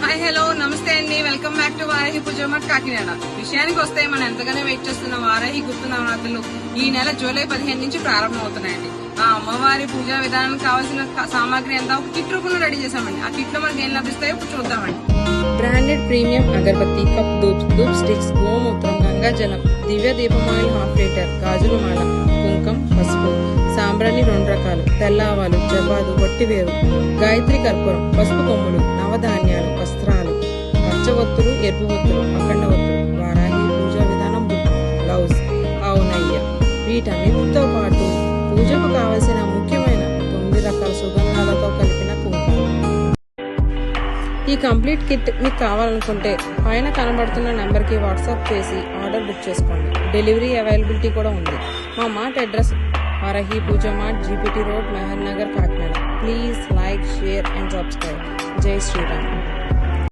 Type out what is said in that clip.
Hi hello నమస్తే అండి, welcome back to Varahi Puja mart Kakinada. విషయానికి వస్తే మనం ఎంతగానో వెయిట్ చేస్తున్న వారాహి గుప్త నవరాత్రులు ఈ నెల జూలై 15 నుంచి ప్రారంభం అవుతున్నాయండి. ఆ అమ్మవారి పూజా విధానానికి కావాల్సిన సామాగ్రి అంతా ఒక కిట్ రూపంలో రెడీ చేసామండి. ఆ కిట్ లో మనకి ఏం లభిస్తాయో ఇప్పుడు చూద్దామండి. బ్రాండెడ్ ప్రీమియం అగరబత్తి, కప్ ధూప్ స్టిక్స్, గోమూత్రం, గంగా జలం, దివ్య దీపమాయిల్ హాఫ్ లీటర్, గాజుల మాల, కుంకం, పసుపు, సాంబ్రాణి 2 రకాలు, తెల్ల ఆవాలు, జబాదు, వట్టివేరు, గాయత్రి కర్పూరం, పసుపు కొమ్ములు, నవధాన్యాలు, వస్త్రాలు, పచ్చవత్తులు, ఎరుపు వత్తులు, అఖండ వత్తులు, వారాహి పూజా విధానం బుక్, బ్లౌజ్, ఆవు నెయ్యి. వీటన్నిటితో పాటు పూజకు కావలసిన ముఖ్యమైన 9 రకాల సుగంధాలతో కలిపిన కుంకుమ. ఈ కంప్లీట్ కిట్ మీకు కావాలనుకుంటే పైన కనబడుతున్న నెంబర్కి వాట్సాప్ చేసి ఆర్డర్ బుక్ చేసుకోండి. డెలివరీ అవైలబిలిటీ కూడా ఉంది. మా mart address Varahi Puja mart, GPT road, Mehar Nagar, Kakinada. Please like, share and subscribe. జై శ్రీరామ్.